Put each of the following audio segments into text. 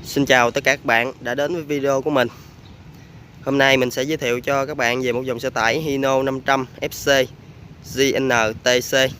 Xin chào tất cả các bạn đã đến với video của mình. Hôm nay mình sẽ giới thiệu cho các bạn về một dòng xe tải Hino 500 FC GNTC.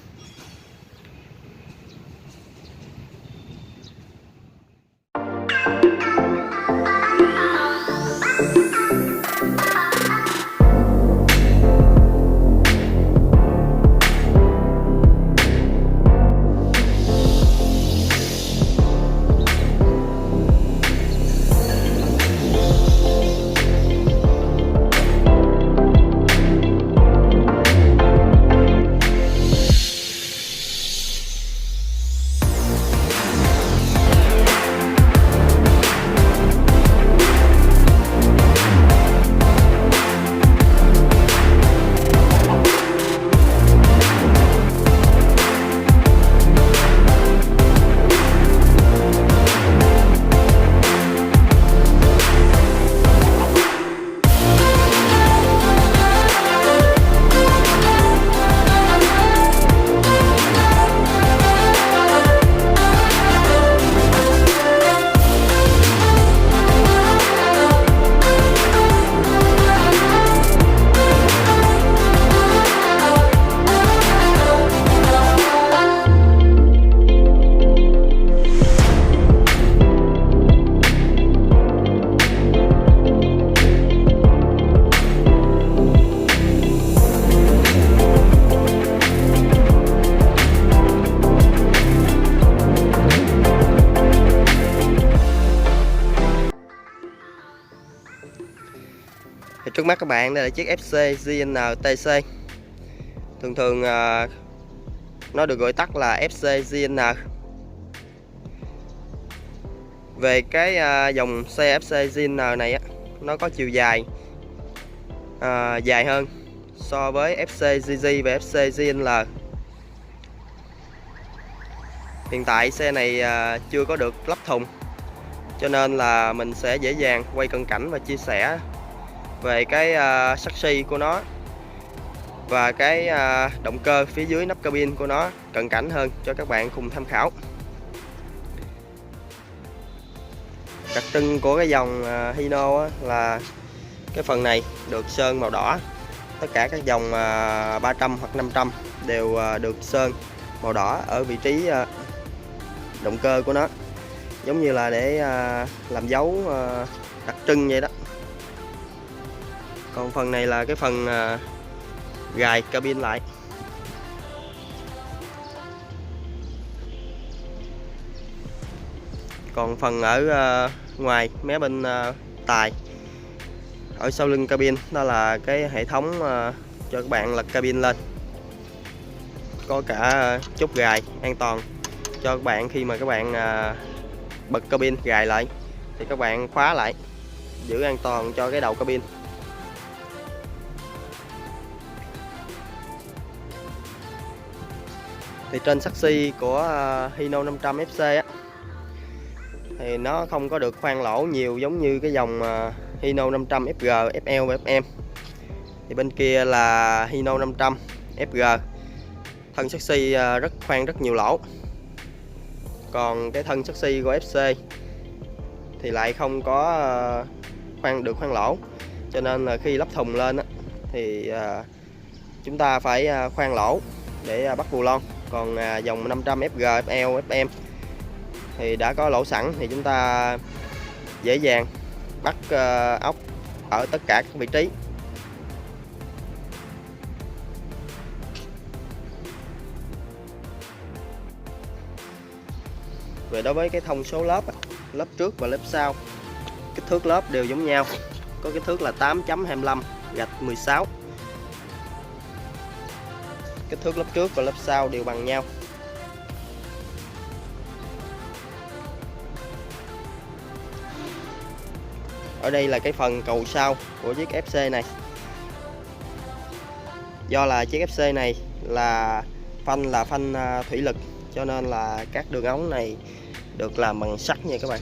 Trước mắt các bạn đây là chiếc FC GNTC. Thường nó được gọi tắt là FC GN. Về cái dòng xe FC GN này á, nó có chiều dài dài hơn so với FC GG và FC GL. Hiện tại xe này chưa có được lắp thùng, cho nên là mình sẽ dễ dàng quay cận cảnh và chia sẻ về cái chassis của nó và cái động cơ phía dưới nắp cabin của nó cận cảnh hơn cho các bạn cùng tham khảo. Đặc trưng của cái dòng Hino là cái phần này được sơn màu đỏ. Tất cả các dòng 300 hoặc 500 đều được sơn màu đỏ ở vị trí động cơ của nó, giống như là để làm dấu đặc trưng vậy đó. Còn phần này là cái phần gài cabin lại. Còn phần ở ngoài mé bên tài ở sau lưng cabin đó là cái hệ thống cho các bạn lật cabin lên. Có cả chốt gài an toàn cho các bạn khi mà các bạn bật cabin gài lại thì các bạn khóa lại, giữ an toàn cho cái đầu cabin. Thì trên chassis của Hino 500 FC á, thì nó không có được khoan lỗ nhiều giống như cái dòng Hino 500 FG, FL và FM. Thì bên kia là Hino 500 FG, thân chassis khoan rất nhiều lỗ. Còn cái thân chassis của FC thì lại không có được khoan lỗ, cho nên là khi lắp thùng lên á, thì chúng ta phải khoan lỗ để bắt bù lon. Còn dòng 500 FG, FL, FM thì đã có lỗ sẵn, thì chúng ta dễ dàng bắt ốc ở tất cả các vị trí. Về đối với cái thông số lớp trước và lớp sau, kích thước lớp đều giống nhau, có kích thước là 8.25/16. Kích thước lớp trước và lớp sau đều bằng nhau. Ở đây là cái phần cầu sau của chiếc FC này. Do là chiếc FC này là phanh thủy lực, cho nên là các đường ống này được làm bằng sắt nha các bạn.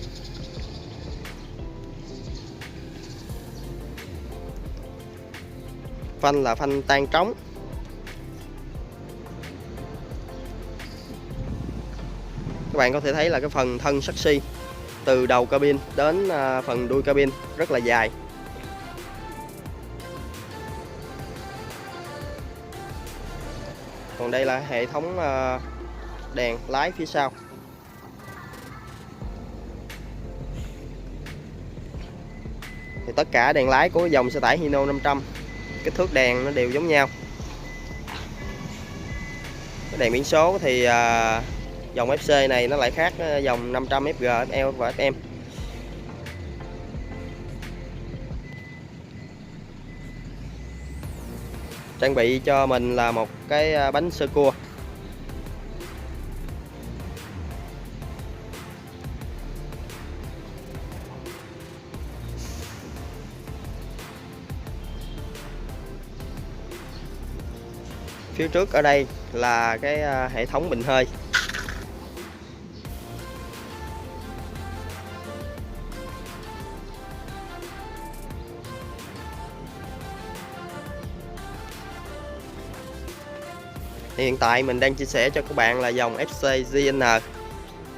Phanh là phanh tan trống. Các bạn có thể thấy là cái phần thân chassis từ đầu cabin đến phần đuôi cabin rất là dài. Còn đây là hệ thống đèn lái phía sau. Thì tất cả đèn lái của dòng xe tải Hino 500 kích thước đèn nó đều giống nhau. Cái đèn biển số thì dòng FC này nó lại khác dòng 500 FG, FL và FM. Trang bị cho mình là một cái bánh sơ cua. Phía trước ở đây là cái hệ thống bình hơi. Hiện tại mình đang chia sẻ cho các bạn là dòng FC GN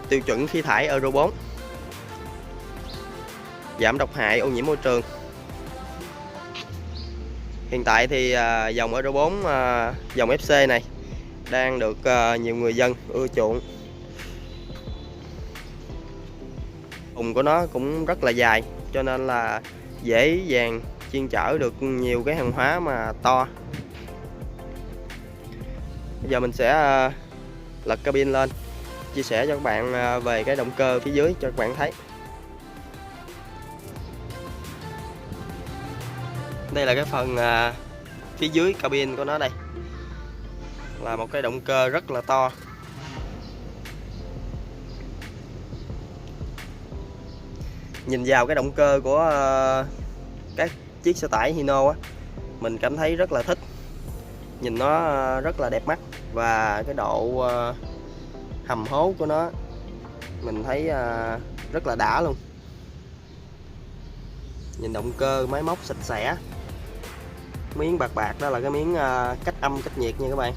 tiêu chuẩn khí thải Euro 4, giảm độc hại ô nhiễm môi trường. Hiện tại thì dòng Euro 4 dòng FC này đang được nhiều người dân ưa chuộng. Thùng của nó cũng rất là dài cho nên là dễ dàng chuyên chở được nhiều cái hàng hóa mà to. Bây giờ mình sẽ lật cabin lên chia sẻ cho các bạn về cái động cơ phía dưới cho các bạn thấy. Đây là cái phần phía dưới cabin của nó đây. Là một cái động cơ rất là to. Nhìn vào cái động cơ của các chiếc xe tải Hino á, mình cảm thấy rất là thích. Nhìn nó rất là đẹp mắt và cái độ hầm hố của nó mình thấy rất là đã luôn. Nhìn động cơ máy móc sạch sẽ. Miếng bạc bạc đó là cái miếng cách âm cách nhiệt nha các bạn.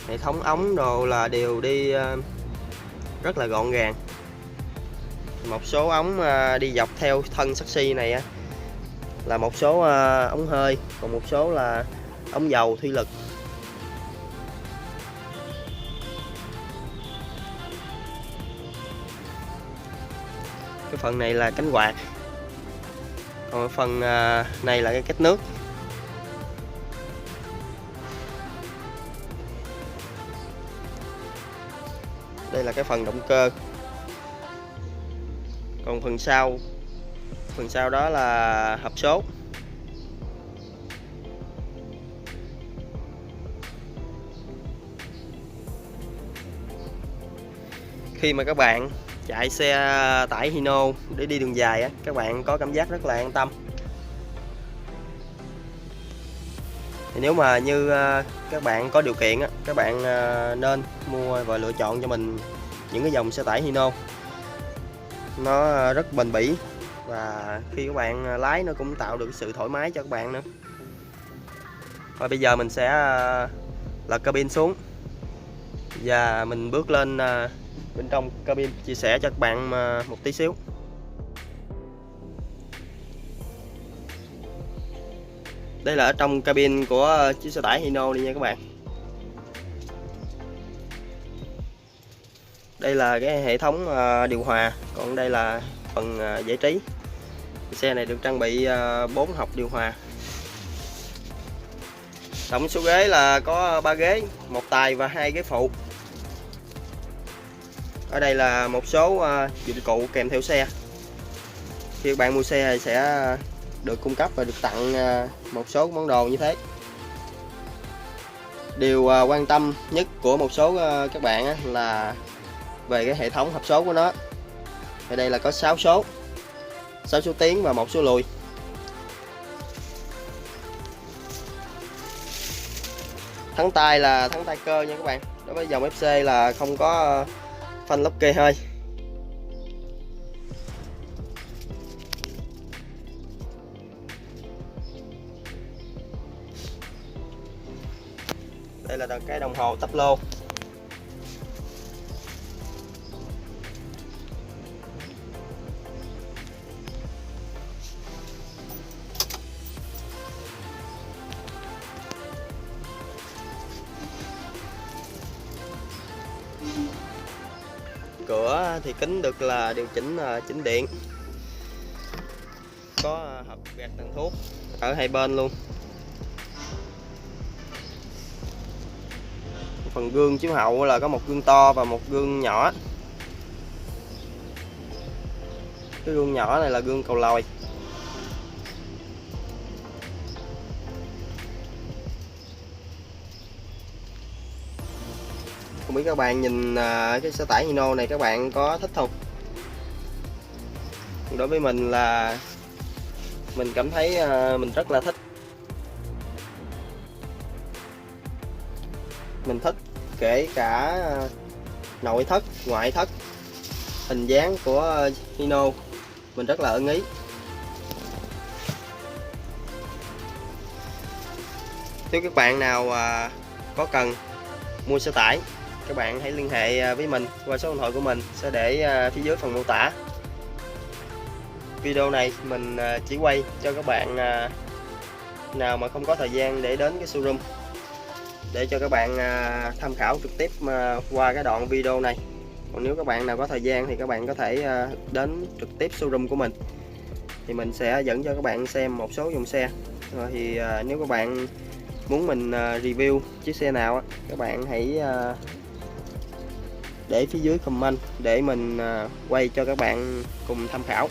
Hệ thống ống đồ là đều đi rất là gọn gàng. Một số ống đi dọc theo thân saxi này là một số ống hơi, còn một số là ống dầu thủy lực. Cái phần này là cánh quạt, còn phần này là cái cách nước. Đây là cái phần động cơ. Còn phần sau đó là hộp số. Khi mà các bạn chạy xe tải Hino để đi đường dài các bạn có cảm giác rất là an tâm. Thì nếu mà như các bạn có điều kiện các bạn nên mua và lựa chọn cho mình những cái dòng xe tải Hino. Nó rất bền bỉ và khi các bạn lái nó cũng tạo được sự thoải mái cho các bạn nữa. Và bây giờ mình sẽ lật cabin xuống và mình bước lên bên trong cabin chia sẻ cho các bạn một tí xíu. Đây là ở trong cabin của chiếc xe tải Hino đi nha các bạn. Đây là cái hệ thống điều hòa, còn đây là phần giải trí. Xe này được trang bị 4 hộc điều hòa. Tổng số ghế là có 3 ghế, 1 tài và 2 ghế phụ. Ở đây là một số dụng cụ kèm theo xe. Khi các bạn mua xe thì sẽ được cung cấp và được tặng một số món đồ như thế. Điều quan tâm nhất của một số các bạn là về cái hệ thống hộp số của nó. Ở đây là có 6 số, 6 số tiến và 1 số lùi. Thắng tay là thắng tay cơ nha các bạn. Đối với dòng FC là không có phanh lốc kê hơi. Đây là cái đồng hồ tắp lô. cửa thì kính được là điều chỉnh chỉnh điện, có hộp gạt tàn thuốc ở hai bên luôn. Phần gương chiếu hậu là có một gương to và một gương nhỏ. Cái gương nhỏ này là gương cầu lòi. Không biết các bạn nhìn cái xe tải Hino này các bạn có thích không? Đối với mình là mình cảm thấy mình rất là thích. Mình thích kể cả nội thất, ngoại thất, hình dáng của Hino mình rất là ưng ý. Nếu các bạn nào có cần mua xe tải, các bạn hãy liên hệ với mình qua số điện thoại của mình sẽ để phía dưới phần mô tả. Video này mình chỉ quay cho các bạn nào mà không có thời gian để đến cái showroom, để cho các bạn tham khảo trực tiếp qua cái đoạn video này. Còn nếu các bạn nào có thời gian thì các bạn có thể đến trực tiếp showroom của mình, thì mình sẽ dẫn cho các bạn xem một số dòng xe. Rồi thì nếu các bạn muốn mình review chiếc xe nào, các bạn hãy để phía dưới comment để mình quay cho các bạn cùng tham khảo.